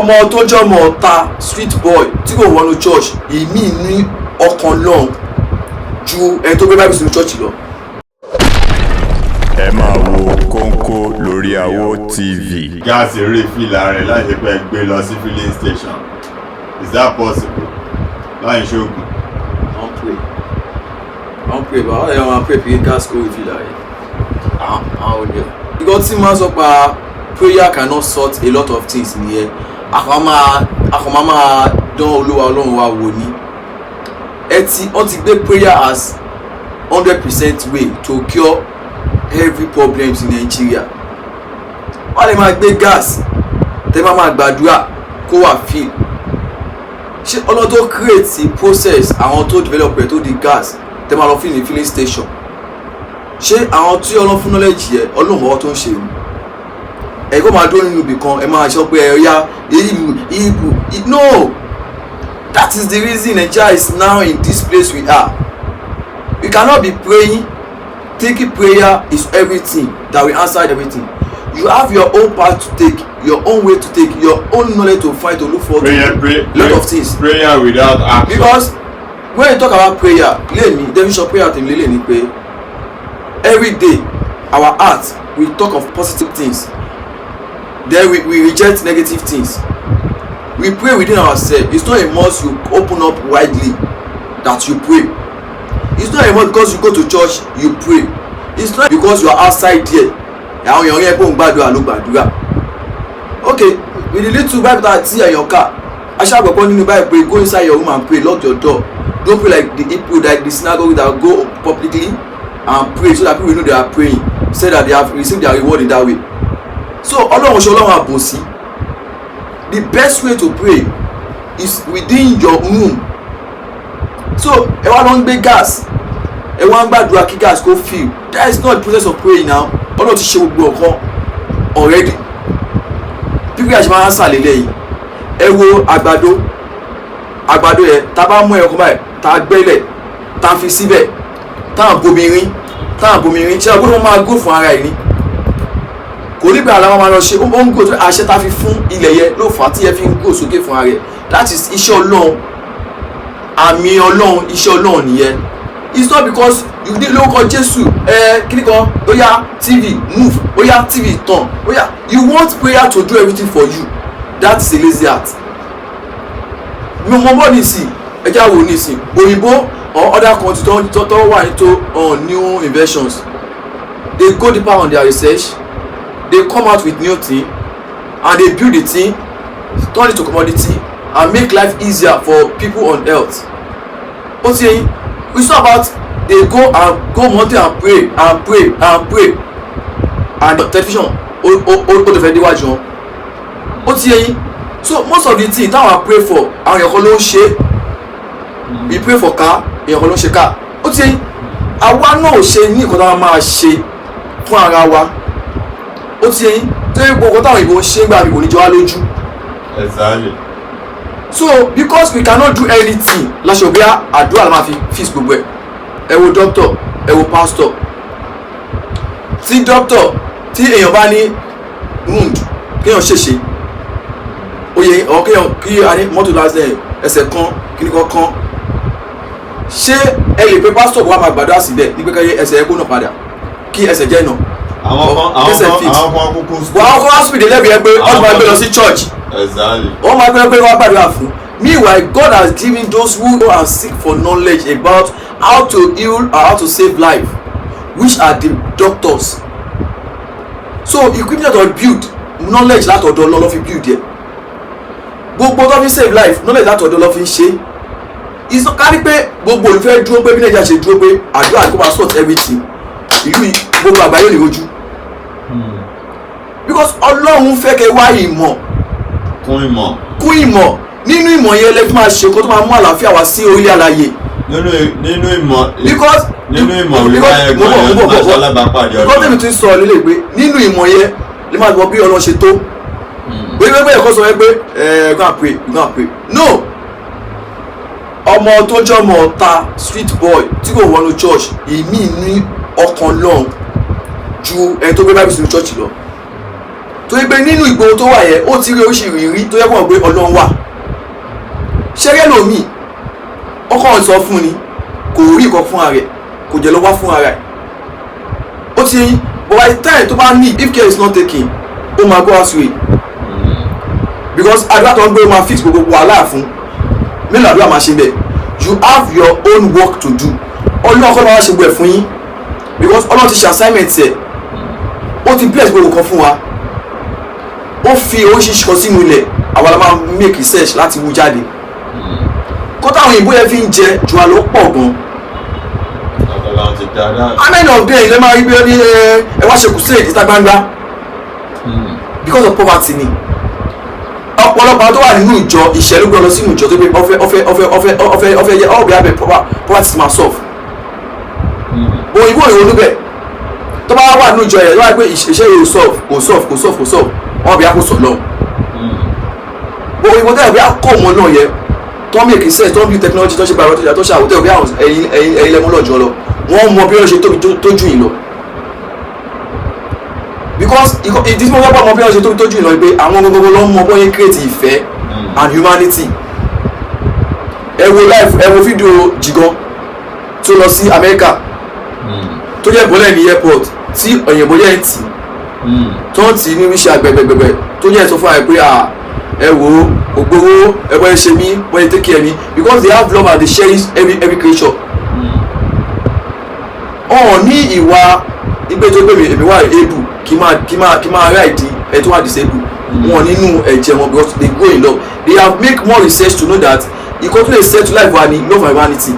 ọmọ tó jẹ́ ọmọ ọ̀ta street boy tí kò wọnú church èmi ní ọkàn lọ́hùn ju ẹni tó gbé báyìí sínú church lọ. ẹ máa wo Kóńkó lórí Àwo TV. gáàsì rí fìlà rẹ̀ láti pẹ́ gbé lọ sí filling station. Is that possible? láì ṣoògùn. wọ́n pray bá ọ̀rẹ́ wọn pray pé gas kó fìlà rẹ̀. àwọn ọ̀dẹ̀. ìgbọ́ tí máa sọ pa prayer cannot sort a lot of things nìyẹn àkànmá máa dán olúwa ọlọ́run wa wò ní. wọ́n ti gbé prayer as 100% way to cure every problems in Nigeria. wọ́n lè máa gbé gas tẹ́ máa gbàdúrà kó wà fíl. ṣé ọlọ́run tó create the process àwọn tó develop ẹ̀ tó di gas tẹ́ máa lọ fíl ní filling station. ṣé àwọn tí ọlọ́run fún knowledge yẹ ọlọ́run ọwọ́ tó ń ṣe ni. ẹ kó máa dúró nínú ibì kan ẹ máa sọ pé ẹ ya ìbù no, that is the reason Nigeria is now in this place we are. We cannot be praying thinking prayer is everything, that we answer everything. You have your own path to take, your own way to take, your own knowledge to find, to look for lot of things. Prayer without action. Because when you talk about prayer, definition of prayer ni pé every day our heart we talk of positive things, then we reject negative things. We pray within ourselves. It's not a must you open up widely that you pray. It's not a must because you go to church you pray. It's not because you are outside there. Àwọn èèyàn yẹn pé òun gbàdúrà ló gbàdúrà. Okay, with the little Bible that I see in your car, aṣáàgbọ̀pọ̀ nínú Bible pé go inside your room and pray, lock your door. Don't pray like the people, like the synagogue that go publicly and pray so that people know they are praying, say that they have received their reward in that way. So Ọlọ́run ṣe Ọlọ́run àbòsí. The best way to pray is within your room. So ẹ wá lọ ń gbé gas, ẹ wá ń gbàdúrà kí gas kó fill. That is not the process of praying now. Ọlọ́run ti ṣe gbogbo ọ̀kan already. Pípẹ́ àti máa ń sàlẹ̀ lẹ́yìn. Ẹ wo àgbàdo yẹn tá a bá mú ẹ̀kọ́ báyìí tá a gbẹ́lẹ̀ tá a fi síbẹ̀ tá a bomi rin ṣé àgbọ̀dọ̀ wọn máa gò fún ara ẹ̀ ni. Kò ní pé àlàmọ́ máa lọ ṣe ó ń gò tó àṣẹ tá a fi fún ilẹ̀ yẹn ló fà á tí ẹ fi ń gò sókè fún ara ẹ̀. That is iṣẹ́ Ọlọ́run, àmì Ọlọ́run, iṣẹ́ Ọlọ́run nìyẹn. It's not because you need lórúkọ Jésù kíni kan oya TV move oya TV turn oya you want prayer to do everything for you. That is a lazy heart. mi ò mọ bọ́ nísìn ẹja wo nísìn òyìnbó or other countries tó wà into new inventions, they go deeper on their research, they come out with new thing and they build the thing, turn it to commodity and make life easier for people on earth. Ó ti yẹn it's not about they go mountain and pray and television ó tó fẹ́ déwájú wọn. Ó ti yẹn so most of the things táwọn pray for àwọn èèyàn kan ló ń ṣe. We pray for car èèyàn kan ló ń ṣe car. Ó ti yẹn àwa náà ò ṣe ní nǹkan táwọn máa ṣe fún ara wa. Ó ti yẹn tó yẹ gbogbo táwọn ìbò ń ṣe gbà mí kò ní jọ wá lójú. Exactly. So because we cannot do anything láṣọ bí àdúrà la máa fi fix gbogbo ẹ̀. Ẹ wo doctor, ẹ wo pastor. Tí doctor tí èèyàn bá ní wound kéèyàn ṣèṣe oyè ọ̀ kéèyàn kí a ní mọ́tò lásìlẹ̀ ẹsẹ̀ kan kíní kan ṣé ẹ lè pe pastor wa máa gbàdúrà síbẹ̀ ní pé kẹ́yẹ ẹsẹ̀ ẹ kó náà padà kí ẹsẹ̀ jẹ́ náà. àwọn kan kúkú wọ́n á kọ́ hospital lẹ́bi ẹ pé ọdún máa gbé lọ sí church. Exactly. wọ́n máa gbé wọ́n gbàdúrà fún. Meanwhile, God has given those who go and seek for knowledge about how to heal or how to save life, which are the doctors. So equipment or build knowledge láti ọ̀dọ̀ Ọlọ́run fi build yẹ. Gbogbo tó fi save life knowledge láti ọ̀dọ̀ Ọlọ́run fi ṣe. Ìsọ kárí pé gbogbo olùfẹ́ dúró pé bí Nàìjíríà ṣe dúró pé àdúrà kó máa sort everything. Ìlú gbogbo àgbáyé ò ní rojú. Because Ọlọ́run fẹ́ kẹ́ wá ìmọ̀. Kún ìmọ̀. Nínú ìmọ̀ yẹn lẹ́fí máa ṣe kó tó máa mú àlàáfíà wá sí orílẹ̀ àlàyé. nínú ìmọ̀ because nínú ìmọ̀ wíwá ẹ̀gbọ́n yẹn máa ṣe alábàápàdé ọ̀dọ́. because tèmi ti sọ lílé pé nínú ìmọ̀ yẹn lè máa gbọ́ bí Ọlọ́run ṣe tó. gbẹgbẹgbẹ ẹ̀kọ́ sọ pé you gonna pray no. ọmọ tó jẹ́ ọmọ ọ̀ta street boy tí kò wọnú church èmi ní ọkàn lọ́hùn ju ẹni tó gbé báyìí sínú church lọ. torí pé nínú ìgboro tó wà yẹn ó ti rí oríṣiríṣi ìrírí tó yẹ kó mọ̀ pé Ọlọ́run wà. ṣẹ́rẹ́ lòmíì ọkọ̀ sọ fún ni kò rí nǹkan fún ara rẹ̀ kò jẹ́ lọ́wọ́ fún ara rẹ̀ ó ti but by the time tó bá ní if care is not taken ó máa go astray because àdúrà tó ń gbé ó máa fix gbogbo wàhálà fún mélòó àdúrà máa ṣe bẹ́ẹ̀ you have your own work to do Ọlọ́run kọ́ máa ṣe gbẹ̀ fún yín because Ọlọ́run ti ṣe assignment ẹ̀ ó ti bless gbogbo kan fún wa ó fi oríṣiríṣi kan sínú ilẹ̀ àwa la máa make research láti wú jáde kó táwọn òyìnbó yẹn fi ń jẹ jù wá ló pọ̀ gan. Amen of day lè máa rí bí ẹni ẹ wá ṣe crusade ìta gbangba because of poverty ni ọ̀pọ̀lọpọ̀ tó wà nínú ìjọ ìṣẹ̀lú gbọ́dọ̀ sínú ìjọ tó gbé ọ̀fẹ́ yẹ ọ̀bẹ abẹ poverty máa solve òyìnbó ìrònú bẹ̀ tó bá wà nínú ìjọ yẹn lọ́wọ́ pé ìṣe yóò solve wọ́n bí akóso lọ òyìnbó tẹ́lẹ̀ bí akó wọn náà yẹ tó make sense tó ń bí technology tó ṣe biology tó ṣe àwòtẹ́ bí àwọn ẹ̀yin lẹ́mú lọ́jọ́ lọ wọ́n mọ bí wọ́n ṣe tóbi tó jù yín lọ because ìdí tí mo wọ́n bá mọ bí wọ́n ṣe tóbi tó jù yín lọ pé àwọn gbogbo ló ń mọ bọ́ yẹn create ìfẹ́ and humanity ẹ wo fídíò Jigan tó lọ sí Amẹ́ríkà tó jẹ́ bọ́lẹ̀ ní airport tí òyìnbó yẹn tì tó ń tì ní wíṣẹ́ àgbẹ̀gbẹ̀gbẹ̀ tó yẹ sọ fún àyè pé ẹ wo ògbówó ẹ bọ́ ẹ ṣe mí wọ́n ẹ take care mi because they have love and they cherish every creature. ọ̀hún ní ìwà ìgbé tó gbé mi èmi wà able kí máa ráìdì ẹ tó wà disable wọn nínú ẹ̀jẹ̀ wọn because they go in love they have make more research to know that ìkọ́ tó lè set life wa ni love and humanity.